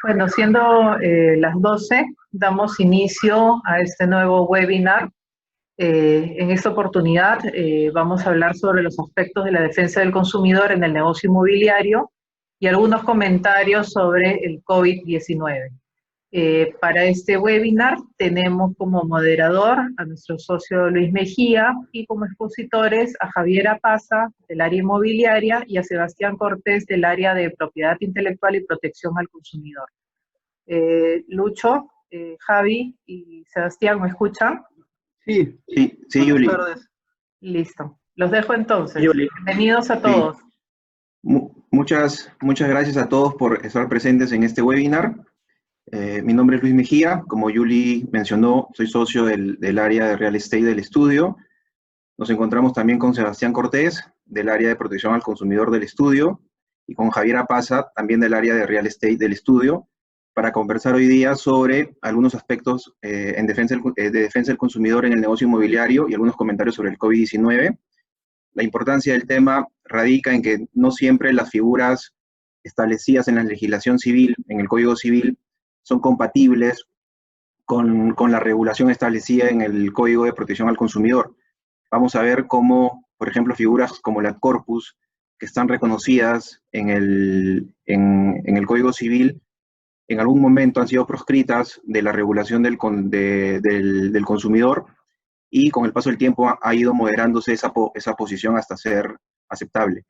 Bueno, siendo las 12, damos inicio a este nuevo webinar. En esta oportunidad vamos a hablar sobre los aspectos de la defensa del consumidor en el negocio inmobiliario y algunos comentarios sobre el COVID-19. Para este webinar tenemos como moderador a nuestro socio Luis Mejía y como expositores a Javiera Paza del área inmobiliaria y a Sebastián Cortés del área de propiedad intelectual y protección al consumidor. Lucho, Javi y Sebastián, ¿me escuchan? Sí, Sí, Yuli. buenas tardes. Listo. Los dejo entonces. Yuli. Bienvenidos a todos. Muchas gracias a todos por estar presentes en este webinar. Mi nombre es Luis Mejía. Como Yuli mencionó, soy socio del área de Real Estate del estudio. Nos encontramos también con Sebastián Cortés, del área de protección al consumidor del estudio, y con Javiera Paza, también del área de Real Estate del estudio, para conversar hoy día sobre algunos aspectos de defensa del consumidor en el negocio inmobiliario y algunos comentarios sobre el COVID-19. La importancia del tema radica en que no siempre las figuras establecidas en la legislación civil, en el Código Civil, son compatibles con la regulación establecida en el Código de Protección al Consumidor. Vamos a ver cómo, por ejemplo, figuras como la corpus, que están reconocidas en el Código Civil, en algún momento han sido proscritas de la regulación del consumidor, y con el paso del tiempo ha ido moderándose esa posición hasta ser aceptable.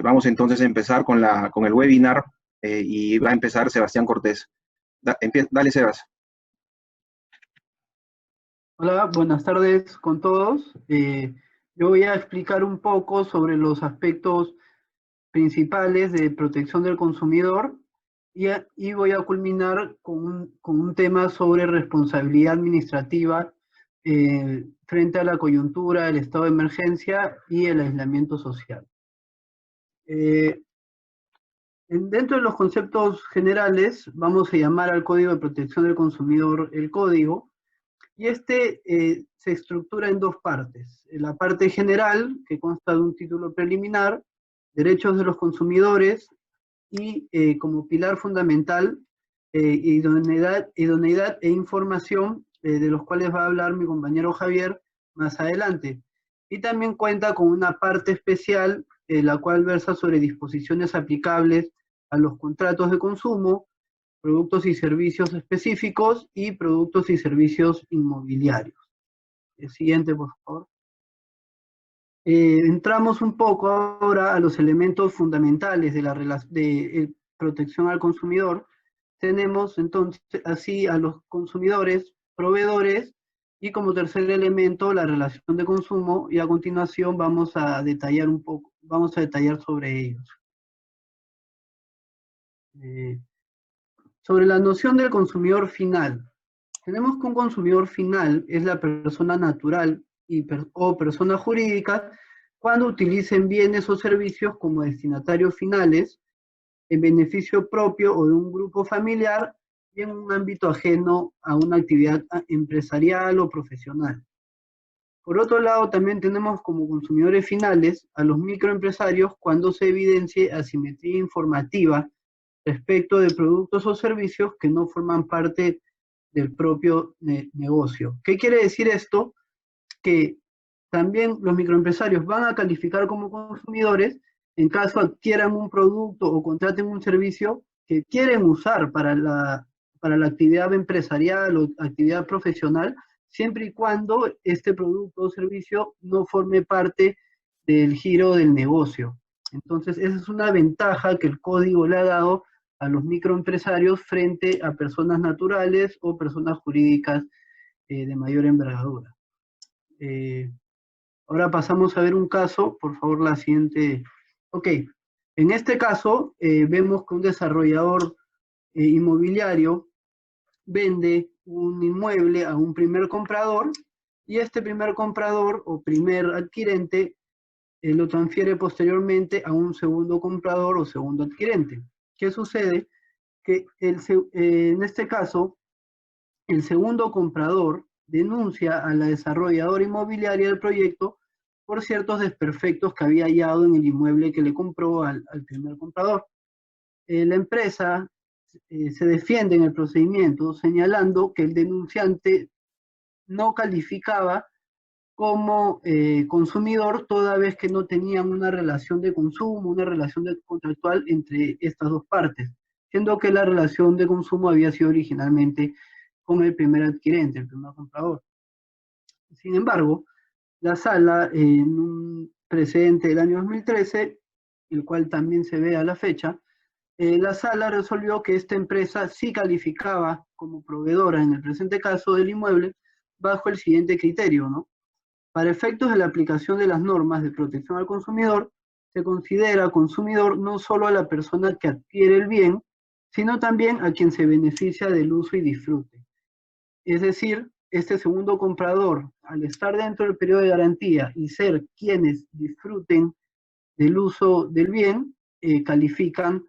Vamos entonces a empezar con el webinar y va a empezar Sebastián Cortés. Dale, Sebas. Hola, buenas tardes con todos. Yo voy a explicar un poco sobre los aspectos principales de protección del consumidor y voy a culminar con un tema sobre responsabilidad administrativa frente a la coyuntura, el estado de emergencia y el aislamiento social. Dentro de los conceptos generales, vamos a llamar al Código de Protección del Consumidor el Código, y se estructura en dos partes. La parte general, que consta de un título preliminar, derechos de los consumidores, y como pilar fundamental, idoneidad e información, de los cuales va a hablar mi compañero Javier más adelante. Y también cuenta con una parte especial, la cual versa sobre disposiciones aplicables a los contratos de consumo, productos y servicios específicos y productos y servicios inmobiliarios. El siguiente, por favor. Entramos un poco ahora a los elementos fundamentales de protección al consumidor. Tenemos entonces así a los consumidores, proveedores, y como tercer elemento la relación de consumo, y a continuación vamos a detallar sobre ellos. Sobre la noción del consumidor final. Tenemos que un consumidor final es la persona natural o persona jurídica cuando utilicen bienes o servicios como destinatarios finales en beneficio propio o de un grupo familiar y en un ámbito ajeno a una actividad empresarial o profesional. Por otro lado, también tenemos como consumidores finales a los microempresarios cuando se evidencie asimetría informativa respecto de productos o servicios que no forman parte del propio negocio. ¿Qué quiere decir esto? Que también los microempresarios van a calificar como consumidores en caso adquieran un producto o contraten un servicio que quieren usar para la actividad empresarial o actividad profesional, siempre y cuando este producto o servicio no forme parte del giro del negocio. Entonces, esa es una ventaja que el código le ha dado a los microempresarios frente a personas naturales o personas jurídicas de mayor envergadura. Ahora pasamos a ver un caso, por favor, la siguiente. Ok, en este caso vemos que un desarrollador inmobiliario vende un inmueble a un primer comprador, y este primer comprador o primer adquirente lo transfiere posteriormente a un segundo comprador o segundo adquirente. ¿Qué sucede? Que en este caso, el segundo comprador denuncia a la desarrolladora inmobiliaria del proyecto por ciertos desperfectos que había hallado en el inmueble que le compró al primer comprador. La empresa se defiende en el procedimiento señalando que el denunciante no calificaba como consumidor toda vez que no tenían una relación de consumo, una relación contractual entre estas dos partes, siendo que la relación de consumo había sido originalmente con el primer adquirente, el primer comprador. Sin embargo, la sala, en un precedente del año 2013, el cual también se ve a la fecha, la sala resolvió que esta empresa sí calificaba como proveedora, en el presente caso del inmueble, bajo el siguiente criterio, ¿no? Para efectos de la aplicación de las normas de protección al consumidor, se considera consumidor no solo a la persona que adquiere el bien, sino también a quien se beneficia del uso y disfrute. Es decir, este segundo comprador, al estar dentro del periodo de garantía y ser quienes disfruten del uso del bien, califican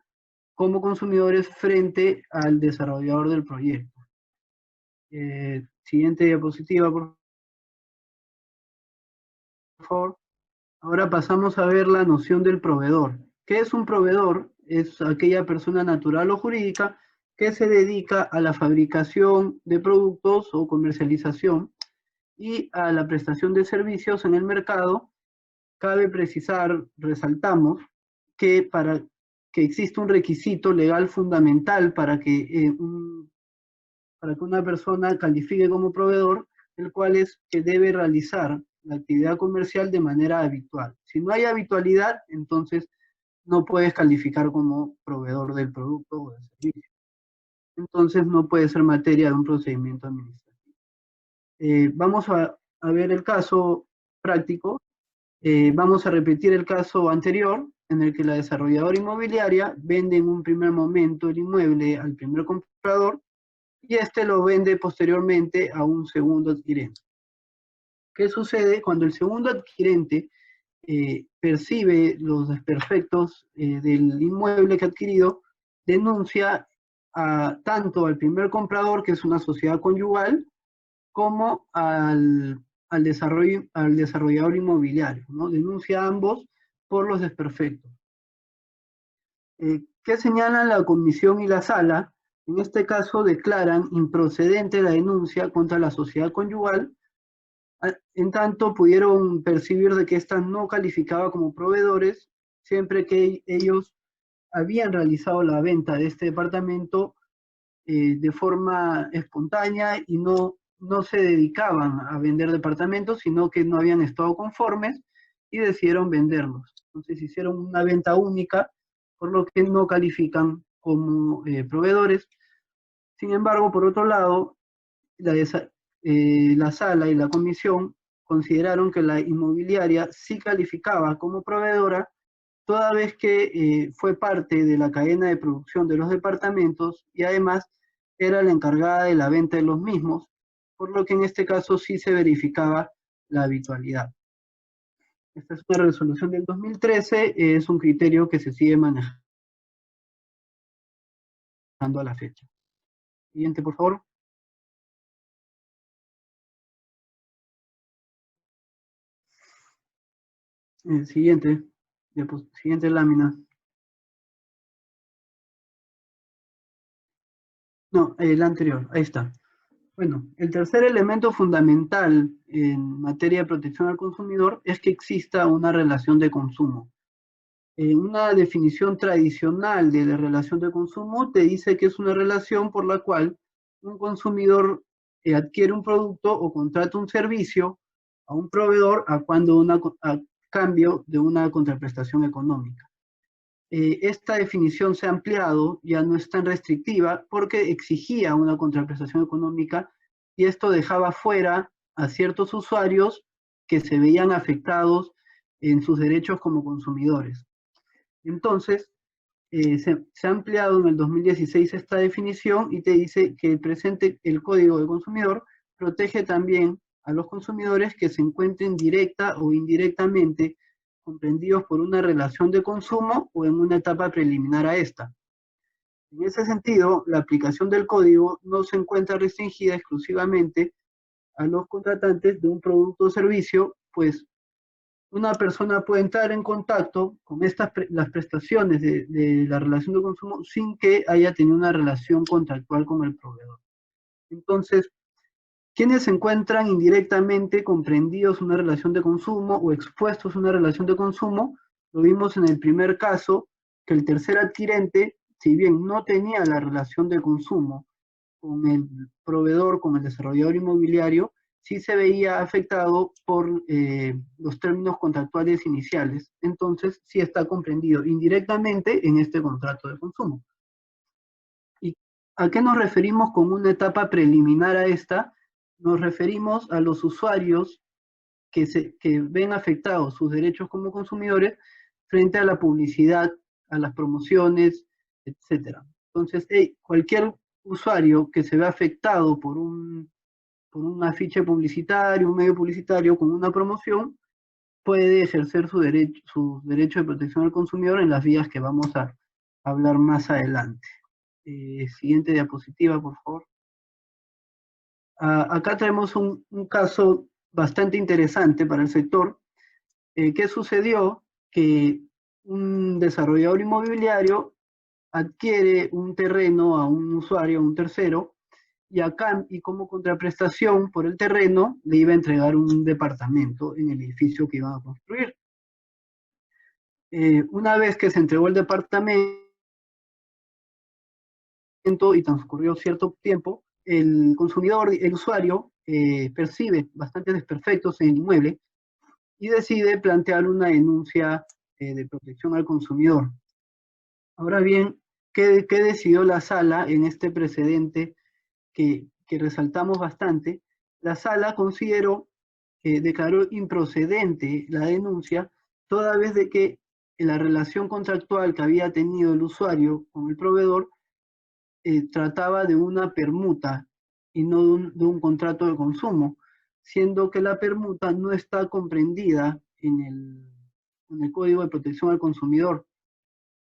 como consumidores frente al desarrollador del proyecto. Siguiente diapositiva, por favor. Ahora pasamos a ver la noción del proveedor. ¿Qué es un proveedor? Es aquella persona natural o jurídica que se dedica a la fabricación de productos o comercialización y a la prestación de servicios en el mercado. Cabe precisar, resaltamos, que para que existe un requisito legal fundamental para que una persona califique como proveedor, el cual es que debe realizar la actividad comercial de manera habitual. Si no hay habitualidad, entonces no puedes calificar como proveedor del producto o del servicio. Entonces no puede ser materia de un procedimiento administrativo. Vamos a ver el caso práctico. Vamos a repetir el caso anterior, en el que la desarrolladora inmobiliaria vende en un primer momento el inmueble al primer comprador y este lo vende posteriormente a un segundo adquirente. ¿Qué sucede? Cuando el segundo adquirente percibe los desperfectos del inmueble que ha adquirido, denuncia tanto al primer comprador, que es una sociedad conyugal, como al desarrollador inmobiliario, ¿no? Denuncia a ambos por los desperfectos. ¿Qué señalan la comisión y la sala? En este caso declaran improcedente la denuncia contra la sociedad conyugal, en tanto pudieron percibir de que ésta no calificaba como proveedores siempre que ellos habían realizado la venta de este departamento de forma espontánea y no se dedicaban a vender departamentos, sino que no habían estado conformes y decidieron venderlos. Entonces hicieron una venta única, por lo que no califican como proveedores. Sin embargo, por otro lado, la sala y la comisión consideraron que la inmobiliaria sí calificaba como proveedora, toda vez que fue parte de la cadena de producción de los departamentos y además era la encargada de la venta de los mismos, por lo que en este caso sí se verificaba la habitualidad. Esta es una resolución del 2013, es un criterio que se sigue manejando a la fecha. Siguiente, por favor. Siguiente lámina. No, la anterior, ahí está. Bueno, el tercer elemento fundamental en materia de protección al consumidor es que exista una relación de consumo. Una definición tradicional de la relación de consumo te dice que es una relación por la cual un consumidor adquiere un producto o contrata un servicio a un proveedor a cambio de una contraprestación económica. Esta definición se ha ampliado, ya no es tan restrictiva, porque exigía una contraprestación económica y esto dejaba fuera a ciertos usuarios que se veían afectados en sus derechos como consumidores. Entonces, se ha ampliado en el 2016 esta definición y te dice que el Código del Consumidor protege también a los consumidores que se encuentren directa o indirectamente comprendidos por una relación de consumo o en una etapa preliminar a esta. En ese sentido, la aplicación del código no se encuentra restringida exclusivamente a los contratantes de un producto o servicio, pues una persona puede entrar en contacto con las prestaciones de la relación de consumo sin que haya tenido una relación contractual con el proveedor. Entonces, quienes se encuentran indirectamente comprendidos en una relación de consumo o expuestos a una relación de consumo, lo vimos en el primer caso, que el tercer adquirente, si bien no tenía la relación de consumo con el proveedor, con el desarrollador inmobiliario, sí se veía afectado por los términos contractuales iniciales. Entonces, sí está comprendido indirectamente en este contrato de consumo. ¿Y a qué nos referimos con una etapa preliminar a esta? Nos referimos a los usuarios que ven afectados sus derechos como consumidores frente a la publicidad, a las promociones, etc. Entonces, cualquier usuario que se ve afectado por un afiche publicitario, un medio publicitario con una promoción, puede ejercer su derecho de protección al consumidor en las vías que vamos a hablar más adelante. Siguiente diapositiva, por favor. Acá tenemos un caso bastante interesante para el sector. ¿Qué sucedió? Que un desarrollador inmobiliario adquiere un terreno a un usuario, a un tercero, y como contraprestación por el terreno, le iba a entregar un departamento en el edificio que iban a construir. Una vez que se entregó el departamento y transcurrió cierto tiempo, el consumidor, el usuario, percibe bastantes desperfectos en el inmueble y decide plantear una denuncia de protección al consumidor. Ahora bien, ¿qué decidió la sala en este precedente que resaltamos bastante? La sala consideró que declaró improcedente la denuncia, toda vez de que la relación contractual que había tenido el usuario con el proveedor trataba de una permuta y no de un contrato de consumo, siendo que la permuta no está comprendida en el Código de Protección al Consumidor,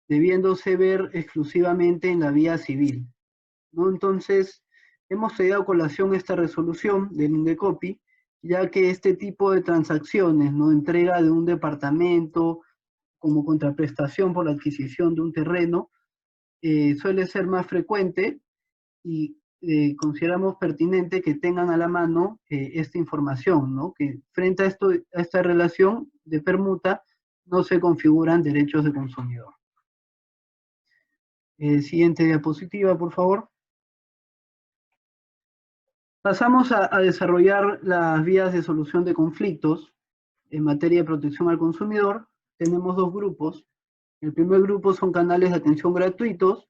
debiéndose ver exclusivamente en la vía civil, ¿no? Entonces, hemos traído a colación esta resolución del Indecopi, ya que este tipo de transacciones, ¿no? Entrega de un departamento como contraprestación por la adquisición de un terreno, suele ser más frecuente y consideramos pertinente que tengan a la mano esta información, ¿no? Que frente a esta relación de permuta no se configuran derechos de consumidor. Siguiente diapositiva, por favor. Pasamos a desarrollar las vías de solución de conflictos en materia de protección al consumidor. Tenemos dos grupos. El primer grupo son canales de atención gratuitos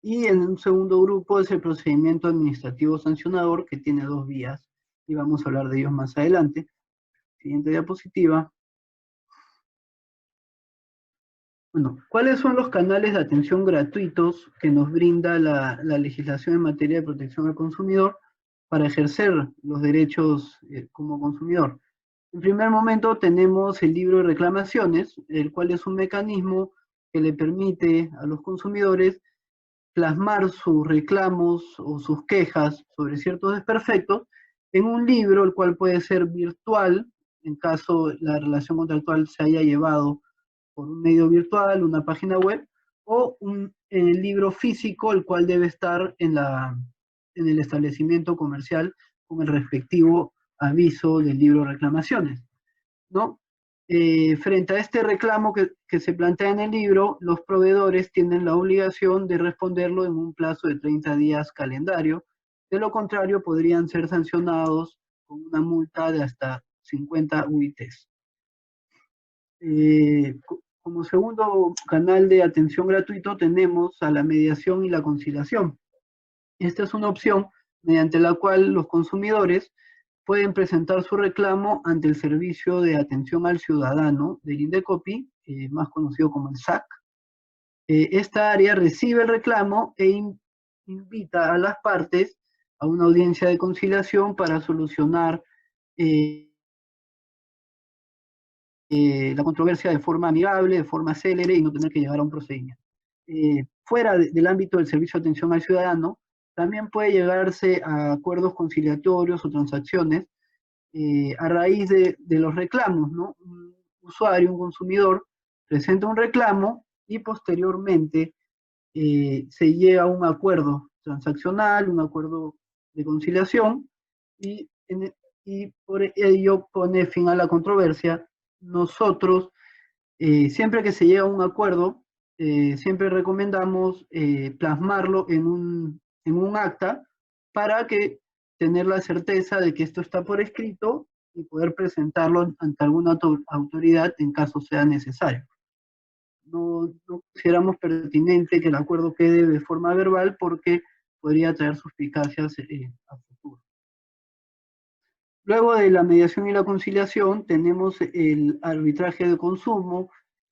y en un segundo grupo es el procedimiento administrativo sancionador, que tiene dos vías y vamos a hablar de ellos más adelante. Siguiente diapositiva. Bueno, ¿cuáles son los canales de atención gratuitos que nos brinda la legislación en materia de protección al consumidor para ejercer los derechos como consumidor? En primer momento tenemos el libro de reclamaciones, el cual es un mecanismo que le permite a los consumidores plasmar sus reclamos o sus quejas sobre ciertos desperfectos en un libro, el cual puede ser virtual, en caso la relación contractual se haya llevado por un medio virtual, una página web, o un libro físico, el cual debe estar en el establecimiento comercial con el respectivo aviso del libro de reclamaciones, ¿no? Frente a este reclamo que se plantea en el libro, los proveedores tienen la obligación de responderlo en un plazo de 30 días calendario, de lo contrario podrían ser sancionados con una multa de hasta 50 UITs. Como segundo canal de atención gratuito tenemos a la mediación y la conciliación. Esta es una opción mediante la cual los consumidores pueden presentar su reclamo ante el Servicio de Atención al Ciudadano del Indecopi, más conocido como el SAC. Esta área recibe el reclamo e invita a las partes a una audiencia de conciliación para solucionar la controversia de forma amigable, de forma célere y no tener que llegar a un procedimiento. Fuera del ámbito del servicio de atención al ciudadano, también puede llegarse a acuerdos conciliatorios o transacciones a raíz de los reclamos, ¿no? usuario, un consumidor, presenta un reclamo y posteriormente se llega a un acuerdo transaccional, un acuerdo de conciliación, y por ello pone fin a la controversia. Nosotros, siempre que se llega a un acuerdo, siempre recomendamos plasmarlo en un acta para que tener la certeza de que esto está por escrito y poder presentarlo ante alguna autoridad en caso sea necesario. No consideramos pertinente que el acuerdo quede de forma verbal porque podría traer suspicacias a futuro. Luego de la mediación y la conciliación tenemos el arbitraje de consumo,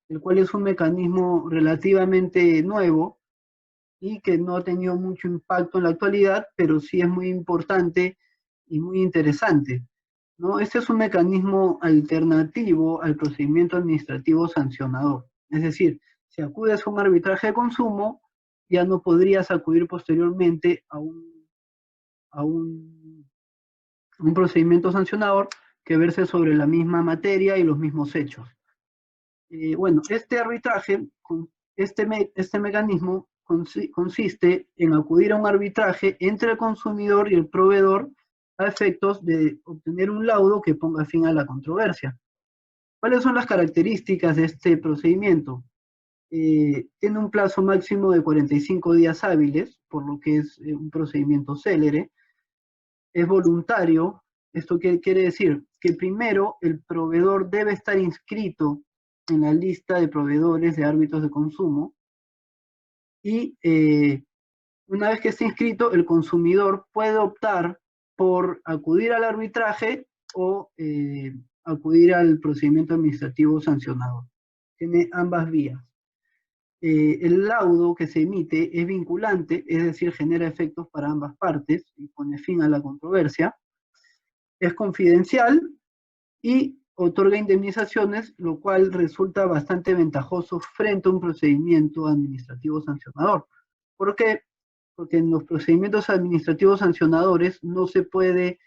el cual es un mecanismo relativamente nuevo y que no ha tenido mucho impacto en la actualidad, pero sí es muy importante y muy interesante, ¿no? Este es un mecanismo alternativo al procedimiento administrativo sancionador. Es decir, si acudes a un arbitraje de consumo, ya no podrías acudir posteriormente a un procedimiento sancionador que verse sobre la misma materia y los mismos hechos. Bueno, este arbitraje, este mecanismo consiste en acudir a un arbitraje entre el consumidor y el proveedor a efectos de obtener un laudo que ponga fin a la controversia. ¿Cuáles son las características de este procedimiento? Tiene un plazo máximo de 45 días hábiles, por lo que es un procedimiento célere. Es voluntario. ¿Esto qué quiere decir? Que primero el proveedor debe estar inscrito en la lista de proveedores de árbitros de consumo y una vez que esté inscrito, el consumidor puede optar por acudir al arbitraje o acudir al procedimiento administrativo sancionador. Tiene ambas vías. El laudo que se emite es vinculante, es decir, genera efectos para ambas partes y pone fin a la controversia. Es confidencial y otorga indemnizaciones, lo cual resulta bastante ventajoso frente a un procedimiento administrativo sancionador. ¿Por qué? Porque en los procedimientos administrativos sancionadores no se puede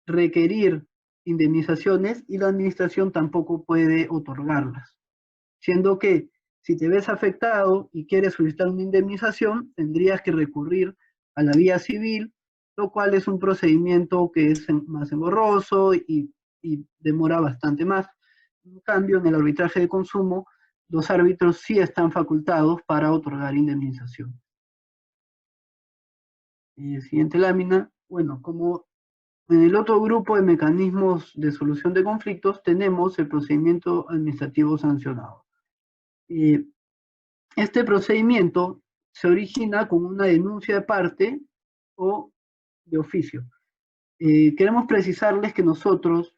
requerir indemnizaciones y la administración tampoco puede otorgarlas. Siendo que si te ves afectado y quieres solicitar una indemnización, tendrías que recurrir a la vía civil, lo cual es un procedimiento que es más engorroso y demora bastante más. En cambio, en el arbitraje de consumo, los árbitros sí están facultados para otorgar indemnización. Siguiente lámina. Bueno, como en el otro grupo de mecanismos de solución de conflictos, tenemos el procedimiento administrativo sancionado. Este procedimiento se origina con una denuncia de parte o de oficio. Queremos precisarles que nosotros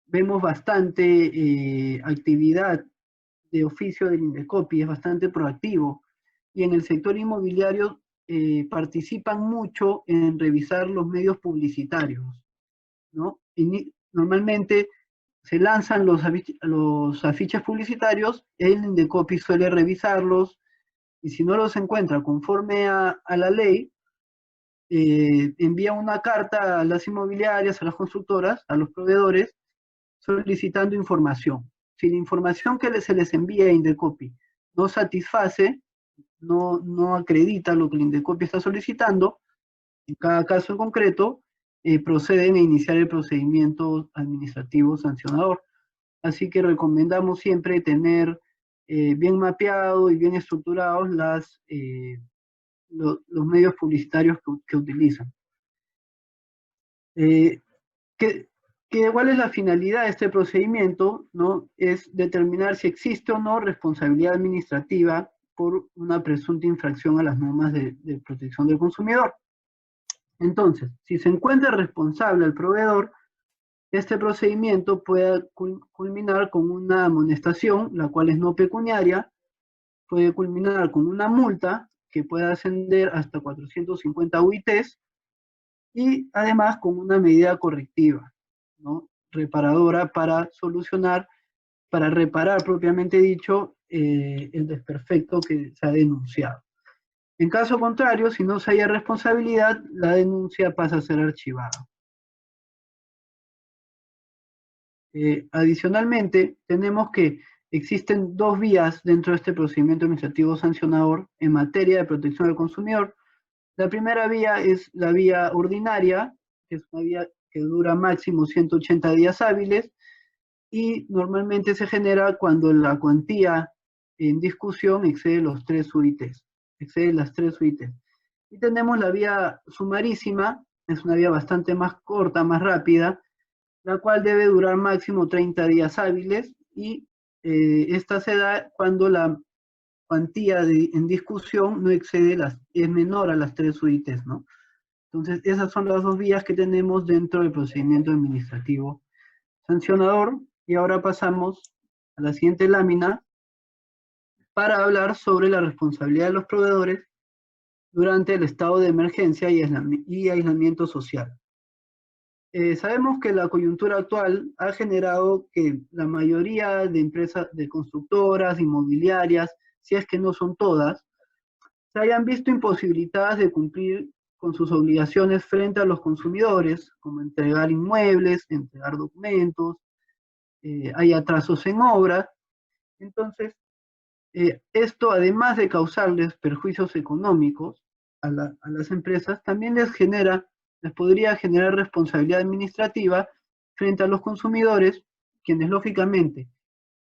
vemos bastante actividad de oficio del Indecopi, es bastante proactivo, y en el sector inmobiliario participan mucho en revisar los medios publicitarios, ¿no? Y normalmente se lanzan los afiches publicitarios, el Indecopi suele revisarlos, y si no los encuentra conforme a la ley, envía una carta a las inmobiliarias, a las constructoras, a los proveedores, solicitando información. Si la información que se les envía a Indecopi no satisface, no acredita lo que el Indecopi está solicitando, en cada caso en concreto, proceden a iniciar el procedimiento administrativo sancionador. Así que recomendamos siempre tener bien mapeado y bien estructurados los medios publicitarios que utilizan. ¿Cuál es la finalidad de este procedimiento? ¿No? Es determinar si existe o no responsabilidad administrativa por una presunta infracción a las normas de protección del consumidor. Entonces, si se encuentra responsable al proveedor, este procedimiento puede culminar con una amonestación, la cual es no pecuniaria, puede culminar con una multa que puede ascender hasta 450 UITs y además con una medida correctiva, ¿no? Reparadora para solucionar, para reparar propiamente dicho el desperfecto que se ha denunciado. En caso contrario, si no se halla responsabilidad, la denuncia pasa a ser archivada. Adicionalmente, tenemos que existen dos vías dentro de este procedimiento administrativo sancionador en materia de protección del consumidor. La primera vía es la vía ordinaria, que es una vía que dura máximo 180 días hábiles, y normalmente se genera cuando la cuantía en discusión excede los 3 UITs, excede las 3 UITs. Y tenemos la vía sumarísima, es una vía bastante más corta, más rápida, la cual debe durar máximo 30 días hábiles, y esta se da cuando la cuantía en discusión no excede es menor a las 3 UITs, ¿no? Entonces, esas son las dos vías que tenemos dentro del procedimiento administrativo sancionador. Y ahora pasamos a la siguiente lámina para hablar sobre la responsabilidad de los proveedores durante el estado de emergencia y aislamiento social. Sabemos que la coyuntura actual ha generado que la mayoría de empresas, de constructoras, inmobiliarias, si es que no son todas, se hayan visto imposibilitadas de cumplir con sus obligaciones frente a los consumidores, como entregar inmuebles, entregar documentos, hay atrasos en obra. Entonces, esto, además de causarles perjuicios económicos a las empresas, también les podría generar responsabilidad administrativa frente a los consumidores, quienes lógicamente,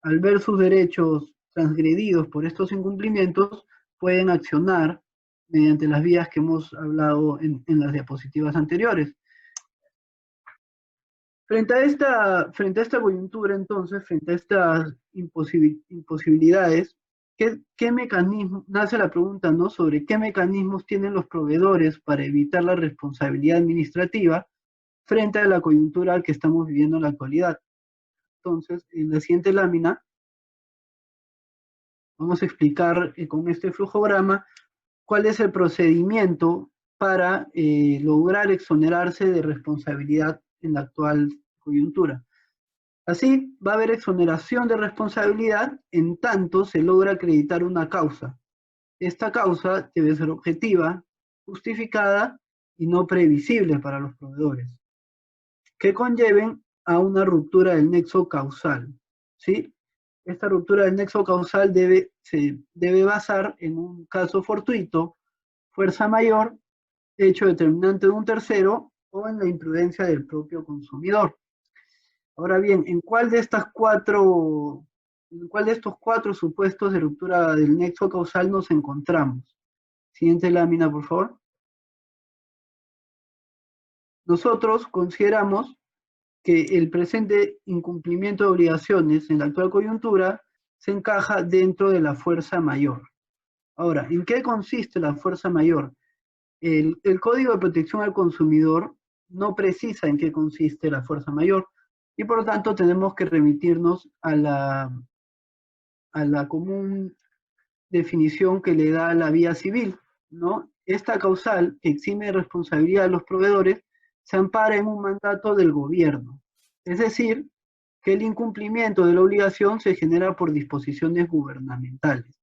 al ver sus derechos transgredidos por estos incumplimientos, pueden accionar mediante las vías que hemos hablado en las diapositivas anteriores. Frente a esta coyuntura, entonces, frente a estas imposibilidades, ¿qué mecanismos, nace la pregunta, ¿no?, sobre qué mecanismos tienen los proveedores para evitar la responsabilidad administrativa frente a la coyuntura que estamos viviendo en la actualidad? Entonces, en la siguiente lámina, vamos a explicar con este flujograma cuál es el procedimiento para lograr exonerarse de responsabilidad en la actual coyuntura. Así, va a haber exoneración de responsabilidad en tanto se logra acreditar una causa. Esta causa debe ser objetiva, justificada y no previsible para los proveedores, que conlleven a una ruptura del nexo causal, ¿sí? Esta ruptura del nexo causal se debe basar en un caso fortuito, fuerza mayor, hecho determinante de un tercero o en la imprudencia del propio consumidor. Ahora bien, ¿en cuál de estos cuatro supuestos de ruptura del nexo causal nos encontramos? Siguiente lámina, por favor. Nosotros consideramos que el presente incumplimiento de obligaciones en la actual coyuntura se encaja dentro de la fuerza mayor. Ahora, ¿en qué consiste la fuerza mayor? El Código de Protección al Consumidor no precisa en qué consiste la fuerza mayor, y por lo tanto tenemos que remitirnos a la común definición que le da la vía civil, ¿no? Esta causal que exime de responsabilidad a los proveedores se ampara en un mandato del gobierno, es decir, que el incumplimiento de la obligación se genera por disposiciones gubernamentales.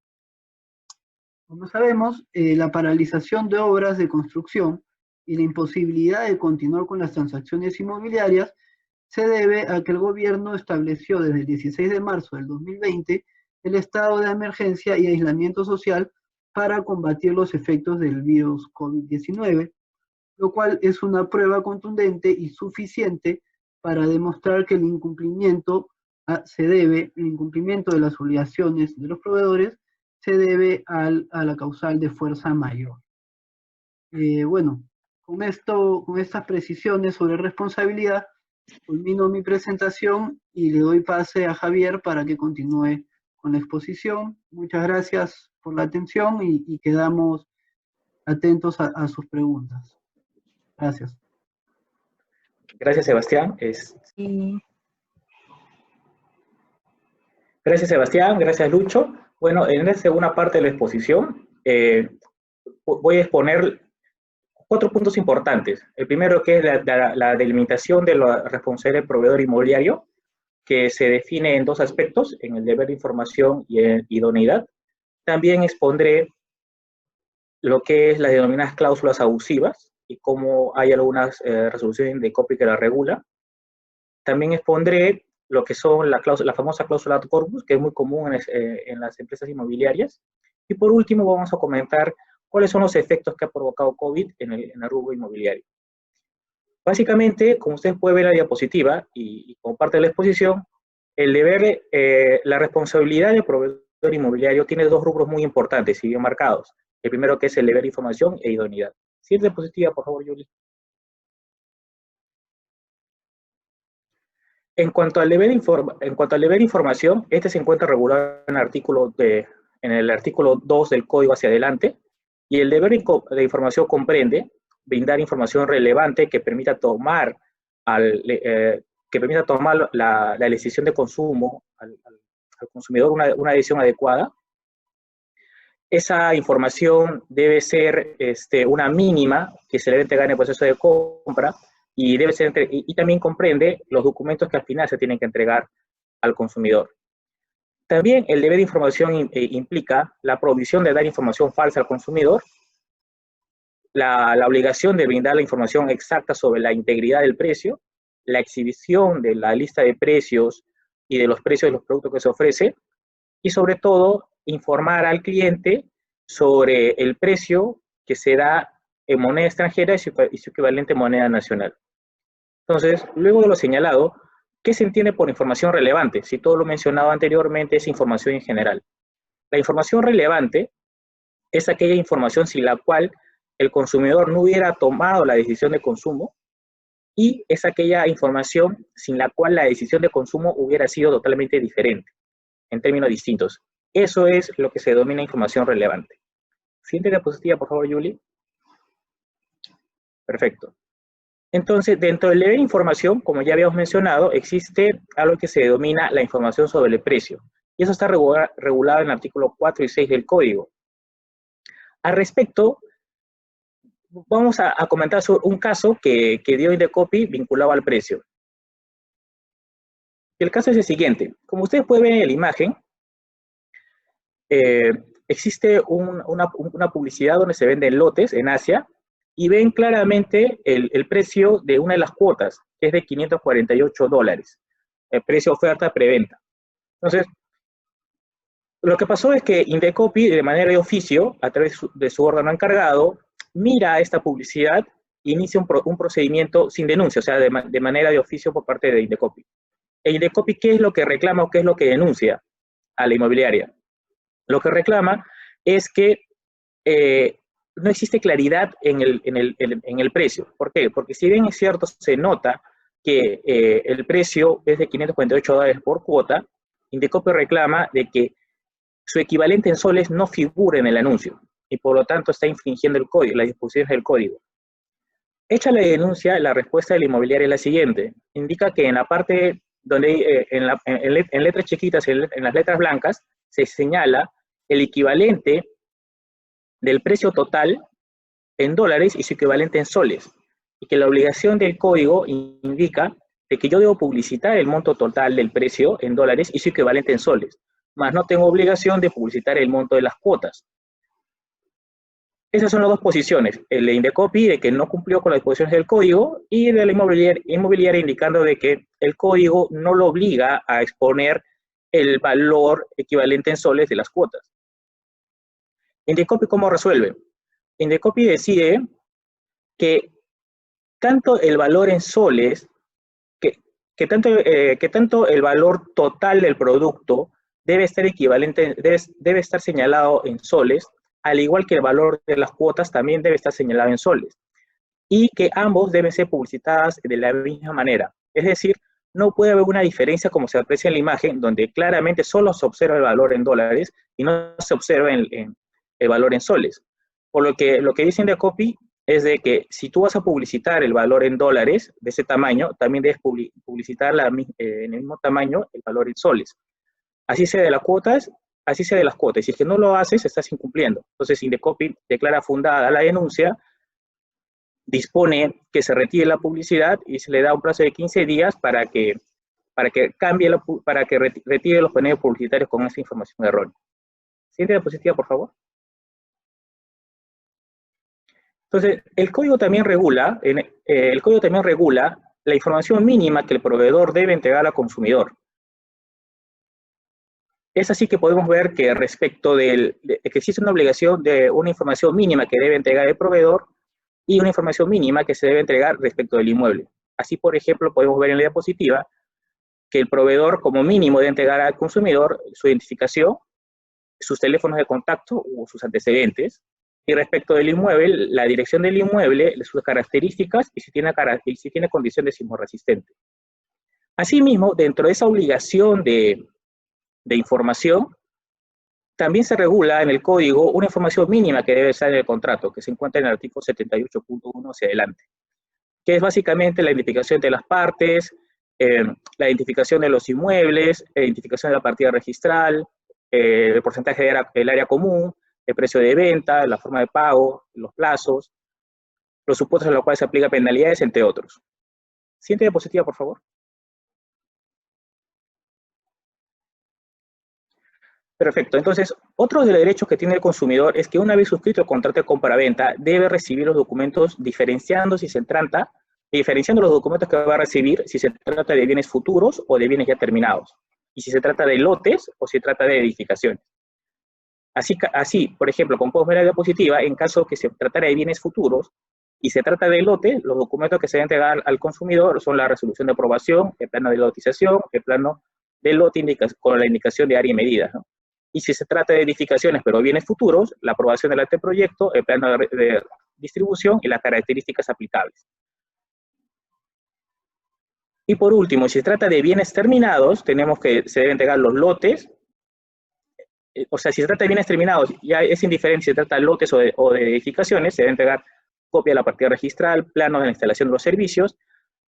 Como sabemos, la paralización de obras de construcción y la imposibilidad de continuar con las transacciones inmobiliarias se debe a que el gobierno estableció desde el 16 de marzo del 2020 el estado de emergencia y aislamiento social para combatir los efectos del virus COVID-19, lo cual es una prueba contundente y suficiente para demostrar que el incumplimiento de las obligaciones de los proveedores se debe a la causal de fuerza mayor. Bueno, con estas precisiones sobre responsabilidad, culmino mi presentación y le doy pase a Javier para que continúe con la exposición. Muchas gracias por la atención y quedamos atentos a sus preguntas. Gracias. Gracias, Sebastián. Gracias, Sebastián. Gracias, Lucho. Bueno, en esta segunda parte de la exposición voy a exponer 4 puntos importantes. El primero, que es la delimitación de la responsabilidad del proveedor inmobiliario, que se define en 2 aspectos, en el deber de información y en idoneidad. También expondré lo que es las denominadas cláusulas abusivas y cómo hay algunas resoluciones de COPI que la regula. También expondré lo que son la famosa cláusula ad corpus, que es muy común en las empresas inmobiliarias. Y por último vamos a comentar cuáles son los efectos que ha provocado COVID en el rubro inmobiliario. Básicamente, como ustedes pueden ver en la diapositiva y como parte de la exposición, la responsabilidad del proveedor inmobiliario tiene dos rubros muy importantes y bien marcados. El primero, que es el deber de información e idoneidad. Siguiente diapositiva, por favor, Yuli. En cuanto al deber de información, este se encuentra regulado en el artículo 2 del Código hacia adelante, y el deber de información comprende brindar información relevante que permita tomar la decisión de consumo al consumidor una decisión adecuada. Esa información debe ser una mínima que se debe entregar en el proceso de compra, y también comprende los documentos que al final se tienen que entregar al consumidor. También el deber de información implica la prohibición de dar información falsa al consumidor, la obligación de brindar la información exacta sobre la integridad del precio, la exhibición de la lista de precios y de los precios de los productos que se ofrece, y sobre todo informar al cliente sobre el precio que se da en moneda extranjera y su equivalente en moneda nacional. Entonces, luego de lo señalado, ¿qué se entiende por información relevante? Si todo lo mencionado anteriormente es información en general. La información relevante es aquella información sin la cual el consumidor no hubiera tomado la decisión de consumo, y es aquella información sin la cual la decisión de consumo hubiera sido totalmente diferente, en términos distintos. Eso es lo que se denomina información relevante. Siguiente diapositiva, por favor, Yuli. Perfecto. Entonces, dentro del deber de información, como ya habíamos mencionado, existe algo que se denomina la información sobre el precio. Y eso está regulado en el artículo 4 y 6 del Código. Al respecto, vamos a comentar sobre un caso que dio Indecopy vinculado al precio. El caso es el siguiente. Como ustedes pueden ver en la imagen, existe una publicidad donde se venden lotes en Asia, y ven claramente el precio de una de las cuotas, que es de $548, el precio oferta preventa. Entonces, lo que pasó es que Indecopy, de manera de oficio, a través de su órgano encargado, mira esta publicidad e inicia un procedimiento sin denuncia, o sea, de manera de oficio por parte de Indecopy. E Indecopy, ¿qué es lo que reclama o qué es lo que denuncia a la inmobiliaria? Lo que reclama es que no existe claridad en el precio. ¿Por qué? Porque si bien es cierto, se nota que el precio es de $548 por cuota, Indecopy reclama de que su equivalente en soles no figura en el anuncio, y por lo tanto está infringiendo el código, las disposiciones del código. Hecha la denuncia, la respuesta de la inmobiliaria es la siguiente. Indica que en la parte donde en letras chiquitas, en las letras blancas, se señala el equivalente del precio total en dólares y su equivalente en soles, y que la obligación del código indica de que yo debo publicitar el monto total del precio en dólares y su equivalente en soles, más no tengo obligación de publicitar el monto de las cuotas. Esas son las dos posiciones, el de Indecopy, de que no cumplió con las disposiciones del código, y de la inmobiliaria indicando de que el código no lo obliga a exponer el valor equivalente en soles de las cuotas. Indecopy, ¿cómo resuelve? Indecopy decide que tanto el valor en soles, que tanto el valor total del producto debe estar señalado en soles, al igual que el valor de las cuotas también debe estar señalado en soles, y que ambos deben ser publicitadas de la misma manera. Es decir, no puede haber una diferencia como se aprecia en la imagen, donde claramente solo se observa el valor en dólares y no se observa el valor en soles. Por lo que dice Indecopy es de que si tú vas a publicitar el valor en dólares de ese tamaño, también debes publicitar en el mismo tamaño el valor en soles. Así sea de las cuotas, y si es que no lo haces, estás incumpliendo. Entonces Indecopy declara fundada la denuncia, dispone que se retire la publicidad y se le da un plazo de 15 días para que retire los paneles publicitarios con esa información errónea. Siguiente diapositiva, por favor. Entonces, el código también regula la información mínima que el proveedor debe entregar al consumidor. Es así que podemos ver que respecto de que existe una obligación de una información mínima que debe entregar el proveedor y una información mínima que se debe entregar respecto del inmueble. Así, por ejemplo, podemos ver en la diapositiva que el proveedor como mínimo debe entregar al consumidor su identificación, sus teléfonos de contacto o sus antecedentes, y respecto del inmueble, la dirección del inmueble, sus características y si tiene condición de sismo resistente. Asimismo, dentro de esa obligación de información, también se regula en el código una información mínima que debe estar en el contrato, que se encuentra en el artículo 78.1 hacia adelante, que es básicamente la identificación de las partes, la identificación de los inmuebles, la identificación de la partida registral, el porcentaje del área común, el precio de venta, la forma de pago, los plazos, los supuestos en los cuales se aplican penalidades, entre otros. Siguiente diapositiva, por favor. Perfecto. Entonces, otro de los derechos que tiene el consumidor es que una vez suscrito el contrato de compra-venta, debe recibir los documentos diferenciando los documentos que va a recibir si se trata de bienes futuros o de bienes ya terminados, y si se trata de lotes o si se trata de edificaciones. Así, por ejemplo, como podemos ver en la diapositiva, en caso que se tratara de bienes futuros y se trata de lotes, los documentos que se deben entregar al consumidor son la resolución de aprobación, el plano de lotización, el plano de lote con la indicación de área y medida, ¿no? Y si se trata de edificaciones, pero bienes futuros, la aprobación del anteproyecto, el plano de distribución y las características aplicables. Y por último, si se trata de bienes terminados, tenemos que se deben entregar los lotes. O sea, si se trata de bienes terminados, ya es indiferente si se trata de lotes o de edificaciones, se debe entregar copia de la partida registral, planos de la instalación de los servicios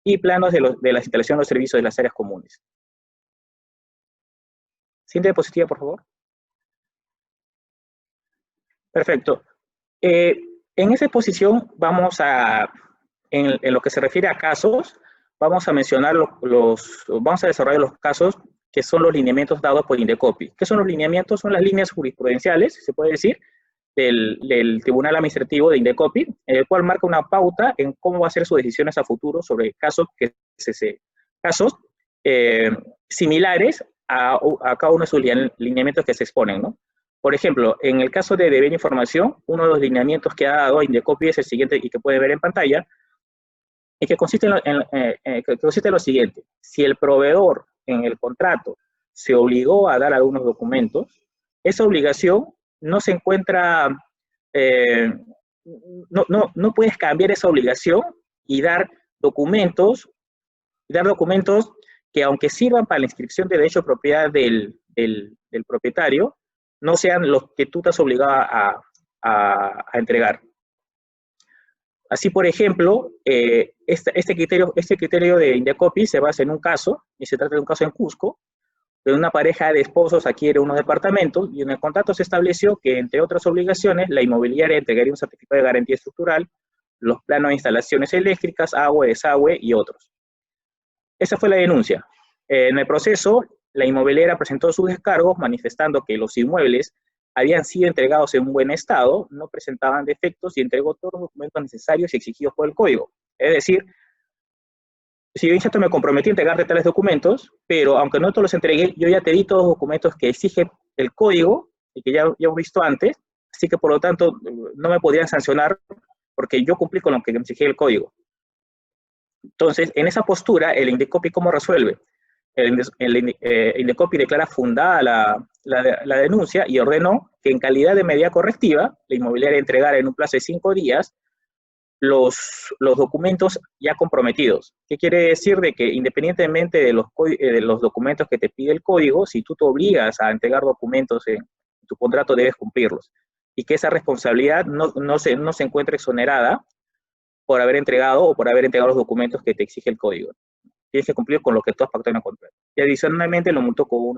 y planos de la instalación de los servicios de las áreas comunes. Siguiente diapositiva, por favor. Perfecto. En esa exposición vamos en lo que se refiere a casos, vamos a mencionar vamos a desarrollar los casos que son los lineamientos dados por Indecopi. ¿Qué son los lineamientos? Son las líneas jurisprudenciales, se puede decir, del Tribunal Administrativo de Indecopi, en el cual marca una pauta en cómo va a ser sus decisiones a futuro sobre casos similares a cada uno de sus lineamientos que se exponen, ¿no? Por ejemplo, en el caso de deber información, uno de los lineamientos que ha dado Indecopi es el siguiente y que puede ver en pantalla, y que consiste en lo siguiente. Si el proveedor en el contrato se obligó a dar algunos documentos, esa obligación no se encuentra, no puedes cambiar esa obligación y dar documentos que aunque sirvan para la inscripción de derecho de propiedad del propietario, no sean los que tú te has obligado a entregar. Así, por ejemplo, este criterio de Indecopi se basa en un caso, y se trata de un caso en Cusco, de una pareja de esposos adquiere unos departamentos, y en el contrato se estableció que, entre otras obligaciones, la inmobiliaria entregaría un certificado de garantía estructural, los planos de instalaciones eléctricas, agua, desagüe y otros. Esa fue la denuncia. En el proceso, la inmobiliaria presentó sus descargos manifestando que los inmuebles habían sido entregados en buen estado, no presentaban defectos y entregó todos los documentos necesarios y exigidos por el código. Es decir, si yo me comprometí a entregarte tales documentos, pero aunque no te los entregué, yo ya te di todos los documentos que exige el código y que ya hemos visto antes, así que por lo tanto no me podrían sancionar porque yo cumplí con lo que me exigía el código. Entonces, en esa postura, el Indecopi, ¿cómo resuelve? El Indecopi declara fundada la denuncia y ordenó que en calidad de medida correctiva, la inmobiliaria entregara en un plazo de 5 días los documentos ya comprometidos. ¿Qué quiere decir? De que independientemente de los documentos que te pide el código, si tú te obligas a entregar documentos en tu contrato, debes cumplirlos. Y que esa responsabilidad no se encuentre exonerada por haber entregado los documentos que te exige el código. Tienes que cumplir con lo que tú has pactado en el contrato. Y adicionalmente lo multó con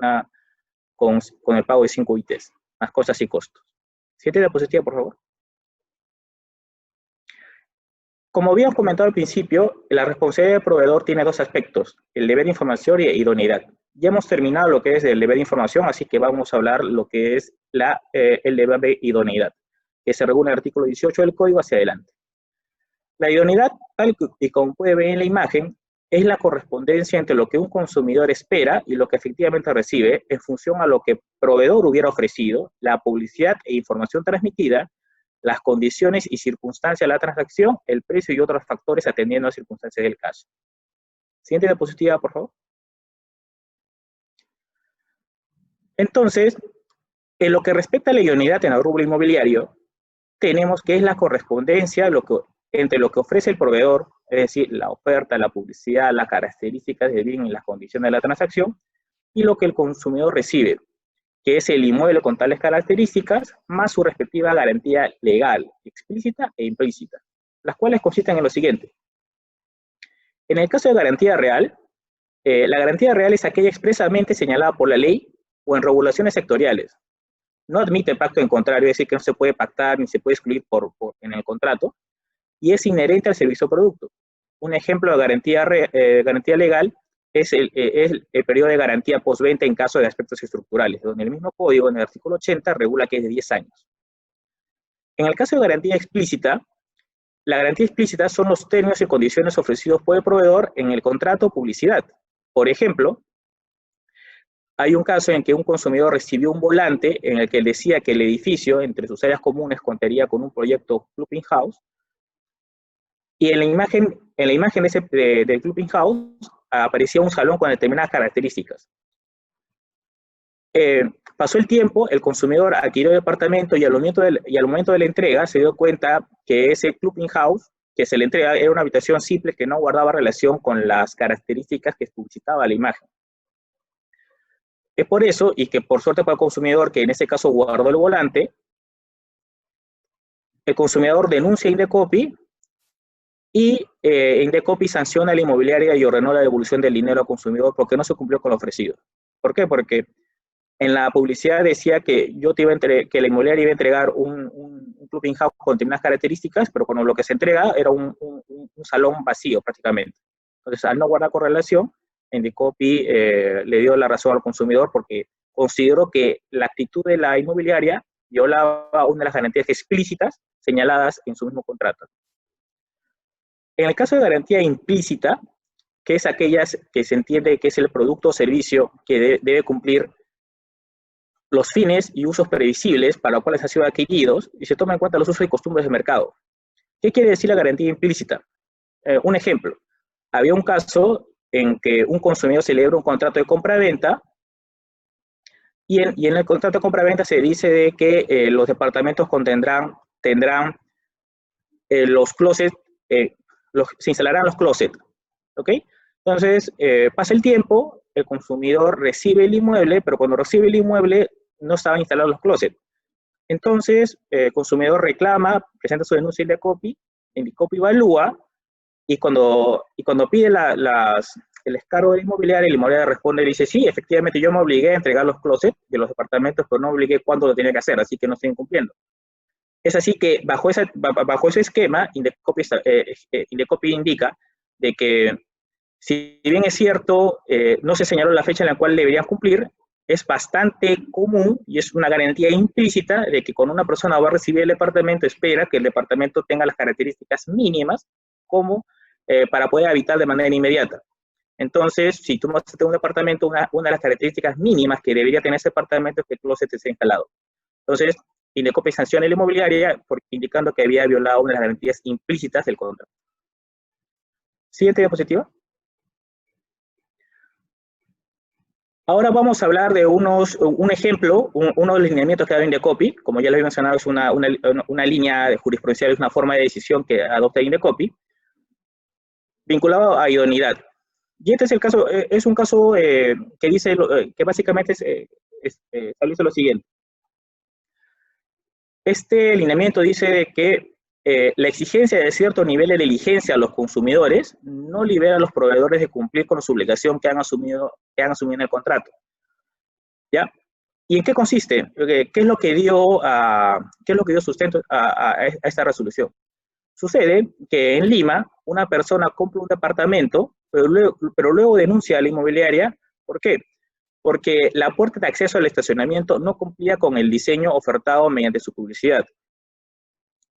el pago de 5 ITs, más cosas y costos. Siguiente diapositiva, por favor. Como habíamos comentado al principio, la responsabilidad del proveedor tiene dos aspectos, el deber de información y idoneidad. Ya hemos terminado lo que es el deber de información, así que vamos a hablar lo que es el deber de idoneidad, que se regula en el artículo 18 del Código hacia adelante. La idoneidad, tal y como puede ver en la imagen, es la correspondencia entre lo que un consumidor espera y lo que efectivamente recibe en función a lo que el proveedor hubiera ofrecido, la publicidad e información transmitida, las condiciones y circunstancias de la transacción, el precio y otros factores atendiendo a las circunstancias del caso. Siguiente diapositiva, por favor. Entonces, en lo que respecta a la idoneidad en el rubro inmobiliario, tenemos que es la correspondencia entre lo que ofrece el proveedor, es decir, la oferta, la publicidad, las características del bien y las condiciones de la transacción, y lo que el consumidor recibe, que es el inmueble con tales características, más su respectiva garantía legal, explícita e implícita, las cuales consisten en lo siguiente. En el caso de garantía real, la garantía real es aquella expresamente señalada por la ley o en regulaciones sectoriales. No admite pacto en contrario, es decir, que no se puede pactar ni se puede excluir en el contrato, y es inherente al servicio o producto. Un ejemplo de garantía legal es el periodo de garantía postventa en caso de aspectos estructurales, donde el mismo código, en el artículo 80, regula que es de 10 años. En el caso de garantía explícita, la garantía explícita son los términos y condiciones ofrecidos por el proveedor en el contrato o publicidad. Por ejemplo, hay un caso en que un consumidor recibió un volante en el que decía que el edificio, entre sus áreas comunes, contaría con un proyecto Clubbing House, y en la imagen del Clubbing House aparecía un salón con determinadas características. Pasó el tiempo, el consumidor adquirió el departamento y al momento de la entrega se dio cuenta que ese Clubbing House que se le entrega era una habitación simple que no guardaba relación con las características que publicitaba la imagen. Es por eso, y que por suerte para el consumidor, que en ese caso guardó el volante, el consumidor denuncia a Indecopi y Indecopi sanciona a la inmobiliaria y ordenó la devolución del dinero al consumidor porque no se cumplió con lo ofrecido. ¿Por qué? Porque en la publicidad decía que que la inmobiliaria iba a entregar un Clubbing House con determinadas características, pero cuando lo que se entrega era un salón vacío prácticamente. Entonces, al no guardar correlación, Indecopi le dio la razón al consumidor porque consideró que la actitud de la inmobiliaria violaba una de las garantías explícitas señaladas en su mismo contrato. En el caso de garantía implícita, que es aquellas que se entiende que es el producto o servicio que debe cumplir los fines y usos previsibles para los cuales han sido adquiridos y se toma en cuenta los usos y costumbres del mercado. ¿Qué quiere decir la garantía implícita? Un ejemplo. Había un caso en que un consumidor celebra un contrato de compra-venta y en el contrato de compra-venta se dice de que los departamentos tendrán los closets, se instalarán los closets, ¿ok? Entonces, pasa el tiempo, el consumidor recibe el inmueble, pero cuando recibe el inmueble no estaban instalados los closets. Entonces, el consumidor reclama, presenta su denuncia a Indecopi, Indecopi evalúa, y cuando pide el descargo de la inmobiliaria responde y dice, sí, efectivamente yo me obligué a entregar los closets de los departamentos, pero no obligué cuándo lo tenía que hacer, así que no estoy incumpliendo. Es así que bajo ese esquema, Indecopi indica de que si bien es cierto, no se señaló la fecha en la cual deberían cumplir, es bastante común y es una garantía implícita de que cuando una persona va a recibir el departamento, espera que el departamento tenga las características mínimas como para poder habitar de manera inmediata. Entonces, si tú vas a tener un departamento, una de las características mínimas que debería tener ese departamento es que el closet esté instalado. Entonces, Indecopi sanciona a la inmobiliaria indicando que había violado una de las garantías implícitas del contrato. Siguiente diapositiva. Ahora vamos a hablar de un ejemplo, uno de los lineamientos que da Indecopi, como ya les he mencionado, es una línea de jurisprudencial, es una forma de decisión que adopta Indecopi, vinculado a idoneidad. Y este es el caso, es un caso que dice, que básicamente establece lo siguiente. Este lineamiento dice que la exigencia de cierto nivel de diligencia a los consumidores no libera a los proveedores de cumplir con su obligación que han asumido en el contrato. ¿Ya? ¿Y en qué consiste? ¿Qué es lo que dio sustento a esta resolución? Sucede que en Lima una persona compra un departamento, pero luego denuncia a la inmobiliaria. ¿Por qué? Porque la puerta de acceso al estacionamiento no cumplía con el diseño ofertado mediante su publicidad.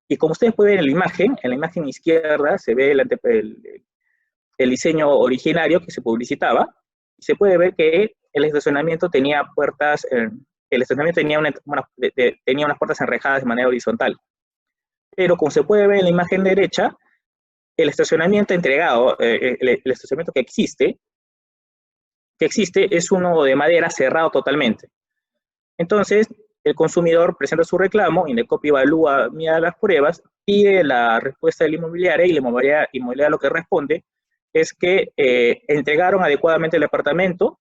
Y como ustedes pueden ver en la imagen izquierda se ve el diseño originario que se publicitaba, y se puede ver que el estacionamiento tenía puertas, el estacionamiento tenía unas puertas enrejadas de manera horizontal. Pero como se puede ver en la imagen derecha, el estacionamiento entregado, el estacionamiento que existe es uno de madera cerrado totalmente. Entonces, el consumidor presenta su reclamo, Indecopy evalúa, mira las pruebas, pide la respuesta de la inmobiliaria, y la inmobiliaria lo que responde es que entregaron adecuadamente el apartamento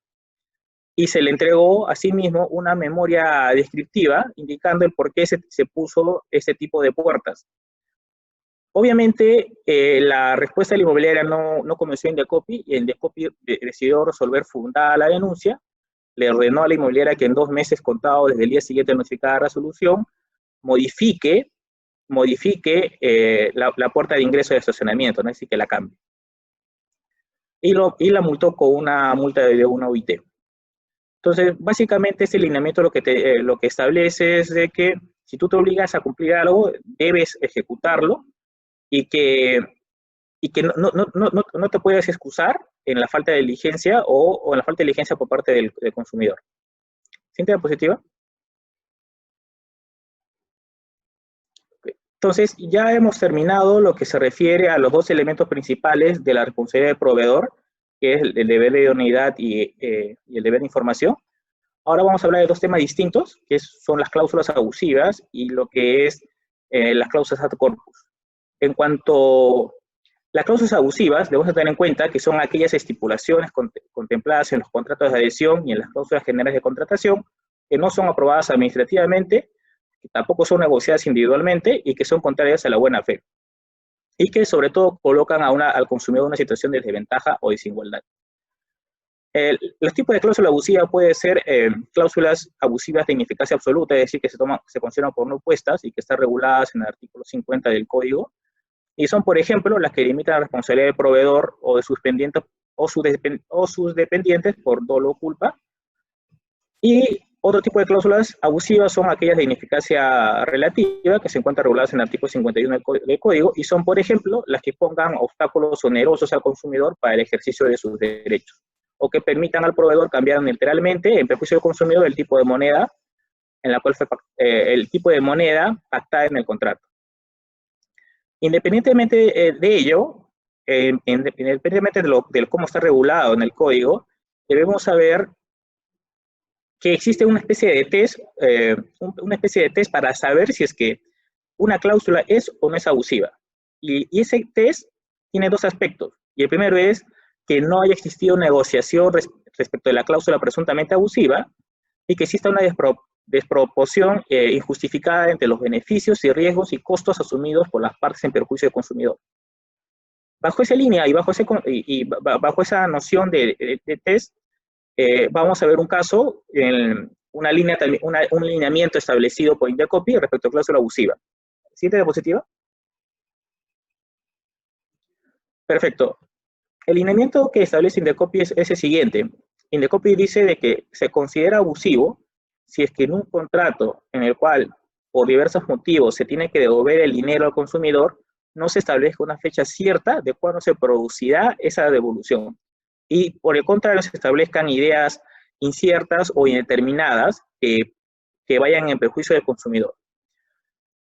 y se le entregó asimismo una memoria descriptiva indicando el por qué se puso ese tipo de puertas. Obviamente, la respuesta de la inmobiliaria no convenció a Indecopy, y Indecopy decidió resolver fundada la denuncia. Le ordenó a la inmobiliaria que en 2 meses contados desde el día siguiente de notificada resolución modifique la puerta de ingreso de estacionamiento, ¿no? Así que la cambie. Y la multó con una multa de una OIT. Entonces, básicamente, este lineamiento lo que establece es de que si tú te obligas a cumplir algo, debes ejecutarlo, y que no te puedes excusar en la falta de diligencia o en la falta de diligencia por parte del consumidor. ¿Siente la positiva? Entonces, ya hemos terminado lo que se refiere a los 2 elementos principales de la responsabilidad del proveedor, que es el deber de idoneidad y el deber de información. Ahora vamos a hablar de 2 temas distintos, que son las cláusulas abusivas y lo que es las cláusulas ad corpus. En cuanto a las cláusulas abusivas, debemos tener en cuenta que son aquellas estipulaciones contempladas en los contratos de adhesión y en las cláusulas generales de contratación que no son aprobadas administrativamente, que tampoco son negociadas individualmente y que son contrarias a la buena fe, y que sobre todo colocan al consumidor en una situación de desventaja o desigualdad. Los tipos de cláusula abusiva pueden ser cláusulas abusivas de ineficacia absoluta, es decir, que se consideran por no opuestas y que están reguladas en el artículo 50 del Código, y son, por ejemplo, las que limitan la responsabilidad del proveedor o de sus dependientes por dolo o culpa. Y otro tipo de cláusulas abusivas son aquellas de ineficacia relativa, que se encuentran reguladas en el artículo 51 del Código, y son, por ejemplo, las que pongan obstáculos onerosos al consumidor para el ejercicio de sus derechos, o que permitan al proveedor cambiar unilateralmente, en perjuicio del consumidor, el tipo de moneda en la cual fue el tipo de moneda pactada en el contrato. Independientemente de ello, independientemente de cómo está regulado en el código, debemos saber que existe una especie de test para saber si es que una cláusula es o no es abusiva. Y ese test tiene 2 aspectos. Y el primero es que no haya existido negociación respecto de la cláusula presuntamente abusiva y que exista una desproporción injustificada entre los beneficios y riesgos y costos asumidos por las partes en perjuicio del consumidor. Bajo esa línea y bajo esa noción de test, vamos a ver un caso, un lineamiento establecido por Indecopy respecto a cláusula abusiva. ¿Siguiente diapositiva? Perfecto. El lineamiento que establece Indecopy es el siguiente. Indecopy dice de que se considera abusivo si es que en un contrato en el cual, por diversos motivos, se tiene que devolver el dinero al consumidor, no se establezca una fecha cierta de cuándo se producirá esa devolución. Y por el contrario, se establezcan ideas inciertas o indeterminadas que vayan en perjuicio del consumidor.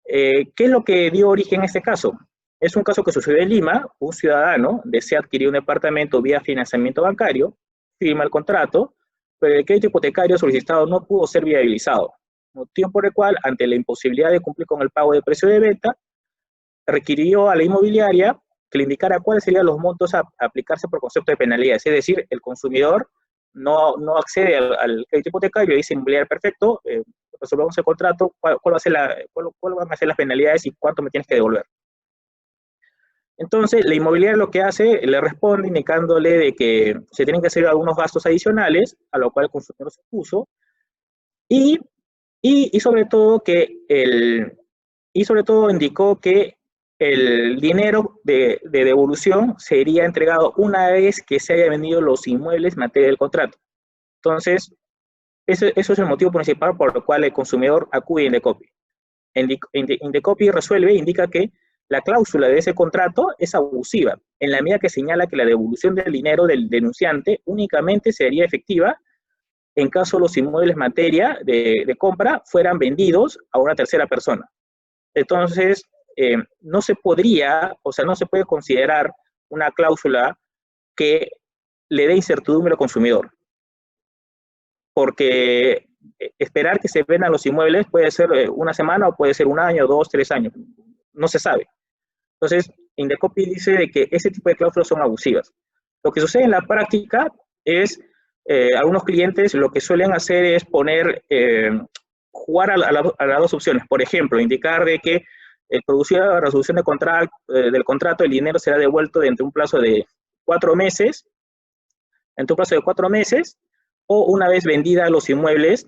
¿Qué es lo que dio origen a este caso? Es un caso que sucedió en Lima. Un ciudadano desea adquirir un departamento vía financiamiento bancario, firma el contrato, pero el crédito hipotecario solicitado no pudo ser viabilizado, motivo por el cual, ante la imposibilidad de cumplir con el pago del precio de venta, requirió a la inmobiliaria que le indicara cuáles serían los montos a aplicarse por concepto de penalidades. Es decir, el consumidor no accede al crédito hipotecario y dice inmobiliaria, perfecto, resolvamos el contrato, ¿cuál van a ser las penalidades y cuánto me tienes que devolver? Entonces, la inmobiliaria lo que hace, le responde indicándole de que se tienen que hacer algunos gastos adicionales, a lo cual el consumidor se opuso, y sobre todo indicó que el dinero de devolución sería entregado una vez que se hayan vendido los inmuebles en materia del contrato. Entonces, eso es el motivo principal por el cual el consumidor acude a Indecopy. Indecopy resuelve, indica que la cláusula de ese contrato es abusiva, en la medida que señala que la devolución del dinero del denunciante únicamente sería efectiva en caso los inmuebles materia de compra fueran vendidos a una tercera persona. Entonces, no se podría, o sea, no se puede considerar una cláusula que le dé incertidumbre al consumidor, porque esperar que se vendan los inmuebles puede ser una semana o puede ser un año, 2, 3 años, no se sabe. Entonces, Indecopi dice de que ese tipo de cláusulas son abusivas. Lo que sucede en la práctica es, algunos clientes lo que suelen hacer es poner, jugar a las dos opciones. Por ejemplo, indicar de que producida la resolución del contrato, el dinero será devuelto dentro de un plazo de 4 meses, o una vez vendida los inmuebles,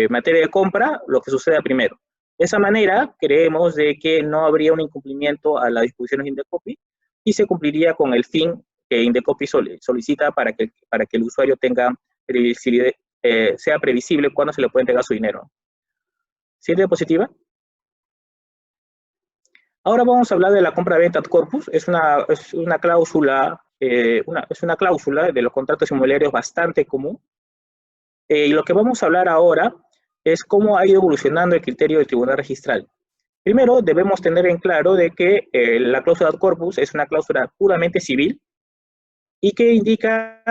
materia de compra, lo que suceda primero. De esa manera, creemos de que no habría un incumplimiento a las disposiciones de Indecopi y se cumpliría con el fin que Indecopi solicita para que el usuario tenga sea previsible cuándo se le puede entregar su dinero. ¿Siguiente diapositiva? Ahora vamos a hablar de la compra-venta ad corpus. Es una cláusula de los contratos inmobiliarios bastante común. Y lo que vamos a hablar ahora es cómo ha ido evolucionando el criterio del tribunal registral. Primero, debemos tener en claro de que la cláusula ad corpus es una cláusula puramente civil y que indica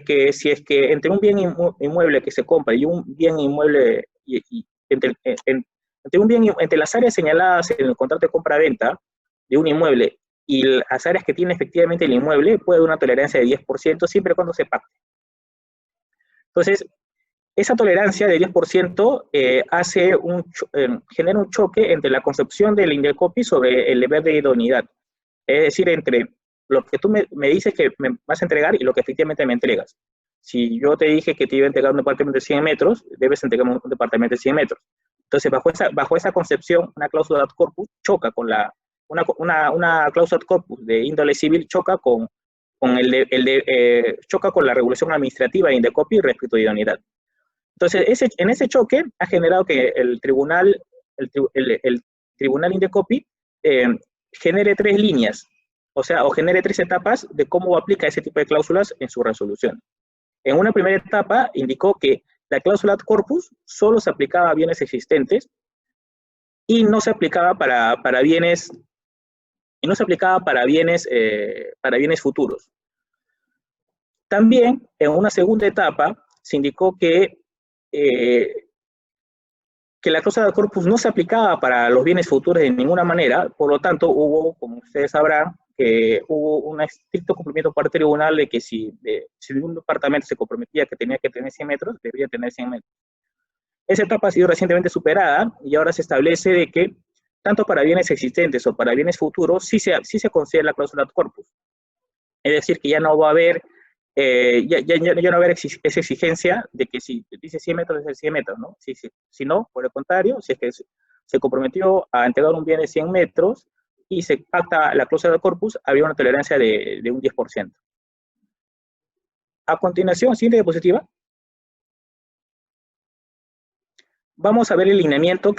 que si es que entre un bien inmueble que se compra y un bien inmueble, entre las áreas señaladas en el contrato de compra-venta de un inmueble y las áreas que tiene efectivamente el inmueble, puede haber una tolerancia de 10% siempre y cuando se pacte. Entonces, esa tolerancia de 10% genera un choque entre la concepción del Indecopi sobre el deber de idoneidad. Es decir, entre lo que tú me dices que me vas a entregar y lo que efectivamente me entregas. Si yo te dije que te iba a entregar un departamento de 100 metros, debes entregarme un departamento de 100 metros. Entonces, bajo esa concepción, una cláusula ad corpus choca con una cláusula ad corpus de índole civil choca choca con la regulación administrativa de Indecopi respecto de idoneidad. Entonces, en ese choque ha generado que el tribunal Indecopi genere 3 líneas, o genere 3 etapas de cómo aplica ese tipo de cláusulas en su resolución. En una primera etapa indicó que la cláusula ad corpus solo se aplicaba a bienes existentes y no se aplicaba para bienes futuros. También, en una segunda etapa, se indicó que la cláusula ad corpus no se aplicaba para los bienes futuros de ninguna manera, por lo tanto, como ustedes sabrán, hubo un estricto cumplimiento por parte del tribunal de que si un departamento se comprometía que tenía que tener 100 metros, debería tener 100 metros. Esa etapa ha sido recientemente superada y ahora se establece de que tanto para bienes existentes o para bienes futuros sí se considera la cláusula ad corpus. Es decir, que ya no va a haber ya no va a haber esa exigencia de que si dice 100 metros es el 100 metros, ¿no? Si no, por el contrario, si es que se comprometió a entregar un bien de 100 metros y se pacta la cláusula de corpus, había una tolerancia de un 10%. A continuación, siguiente diapositiva. Vamos a ver el lineamiento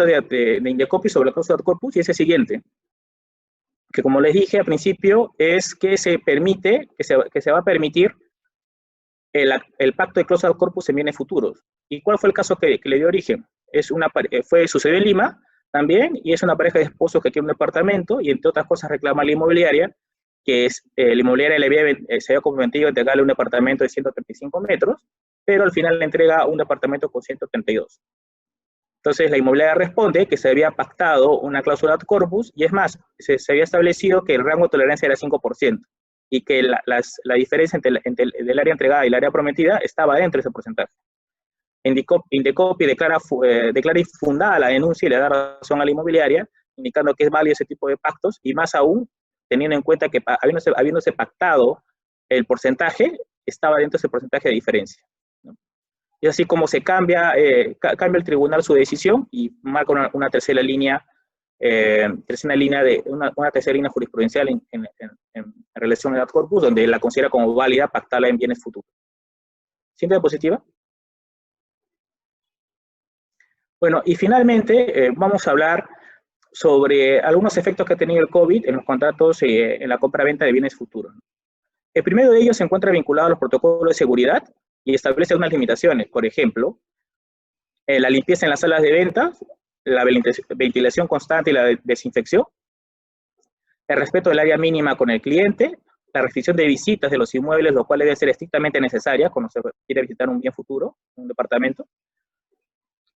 de Indecopi sobre la cláusula de corpus y es el siguiente. Que como les dije al principio, es que se va a permitir el pacto de cláusula de corpus en bienes futuros. ¿Y cuál fue el caso que le dio origen? Sucedió en Lima también, y es una pareja de esposos que quiere un departamento, y entre otras cosas reclama la inmobiliaria, que la inmobiliaria se había comprometido a entregarle un departamento de 135 metros, pero al final le entrega un departamento con 132. Entonces, la inmobiliaria responde que se había pactado una cláusula ad corpus, y es más, se había establecido que el rango de tolerancia era 5%, y que la diferencia entre el área entregada y el área prometida estaba dentro de ese porcentaje. Indecopi declara infundada la denuncia y le da razón a la inmobiliaria, indicando que es válido ese tipo de pactos, y más aún, teniendo en cuenta que habiéndose pactado el porcentaje, estaba dentro de ese porcentaje de diferencia. Y así como se cambia el tribunal su decisión y marca una tercera línea jurisprudencial en relación al ad corpus, donde la considera como válida pactarla en bienes futuros. Siguiente diapositiva. Bueno, y finalmente vamos a hablar sobre algunos efectos que ha tenido el COVID en los contratos en la compra-venta de bienes futuros. El primero de ellos se encuentra vinculado a los protocolos de seguridad y establece unas limitaciones. Por ejemplo, la limpieza en las salas de ventas, la ventilación constante y la desinfección, el respeto del área mínima con el cliente, la restricción de visitas de los inmuebles, lo cual debe ser estrictamente necesaria cuando se quiere visitar un bien futuro, un departamento.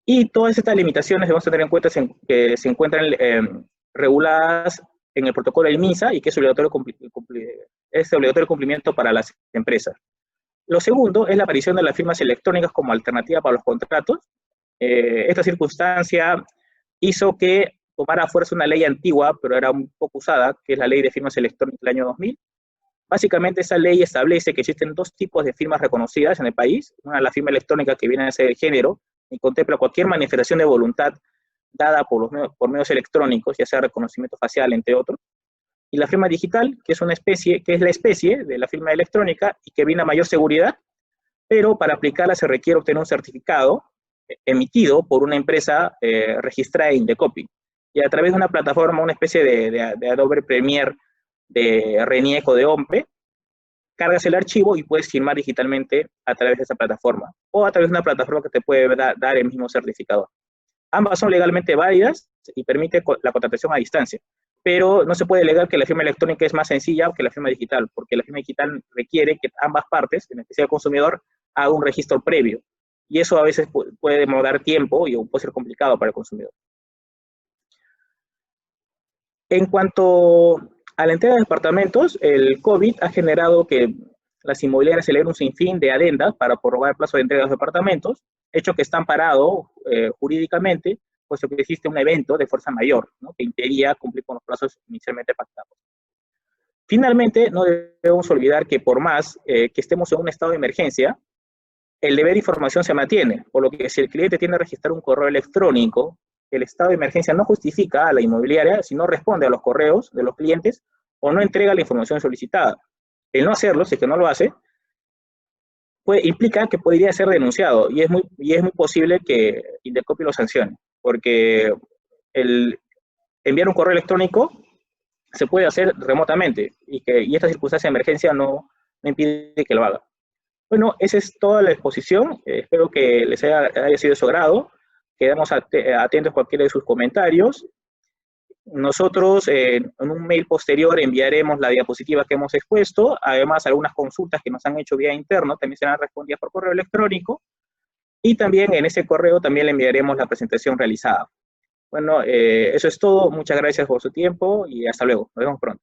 Y todas estas limitaciones debemos tener en cuenta que se encuentran reguladas en el protocolo del MISA y que es obligatorio cumplimiento para las empresas. Lo segundo es la aparición de las firmas electrónicas como alternativa para los contratos. Esta circunstancia hizo que tomara fuerza una ley antigua, pero era un poco usada, que es la ley de firmas electrónicas del año 2000. Básicamente esa ley establece que existen dos tipos de firmas reconocidas en el país. Una es la firma electrónica, que viene a ser el género y contempla cualquier manifestación de voluntad dada por medios electrónicos, ya sea reconocimiento facial, entre otros. Y la firma digital, que es la especie de la firma electrónica y que brinda mayor seguridad, pero para aplicarla se requiere obtener un certificado emitido por una empresa registrada en Indecopy. Y a través de una plataforma, una especie de Adobe Premiere de RENIEC o de OMPE, cargas el archivo y puedes firmar digitalmente a través de esa plataforma, o a través de una plataforma que te puede dar el mismo certificador. Ambas son legalmente válidas y permite la contratación a distancia, pero no se puede alegar que la firma electrónica es más sencilla que la firma digital, porque la firma digital requiere que ambas partes, en especial el consumidor, haga un registro previo, y eso a veces puede demorar tiempo y puede ser complicado para el consumidor. En cuanto a la entrega de departamentos, el COVID ha generado que las inmobiliarias celebren un sinfín de adendas para prorrogar el plazo de entrega de los departamentos, hecho que está amparado jurídicamente, puesto que existe un evento de fuerza mayor, ¿no?, que impedía cumplir con los plazos inicialmente pactados. Finalmente, no debemos olvidar que por más que estemos en un estado de emergencia, el deber de información se mantiene, por lo que si el cliente tiene que registrar un correo electrónico, el estado de emergencia no justifica a la inmobiliaria si no responde a los correos de los clientes o no entrega la información solicitada. El no hacerlo, si es que no lo hace, implica que podría ser denunciado y es muy posible que Indecopy lo sancione, porque el enviar un correo electrónico se puede hacer remotamente y esta circunstancia de emergencia no impide que lo haga. Bueno, esa es toda la exposición. Espero que les haya sido de su agrado. Quedamos atentos a cualquiera de sus comentarios. Nosotros en un mail posterior enviaremos la diapositiva que hemos expuesto. Además, algunas consultas que nos han hecho vía interno también serán respondidas por correo electrónico. Y también en ese correo también le enviaremos la presentación realizada. Bueno, eso es todo. Muchas gracias por su tiempo y hasta luego. Nos vemos pronto.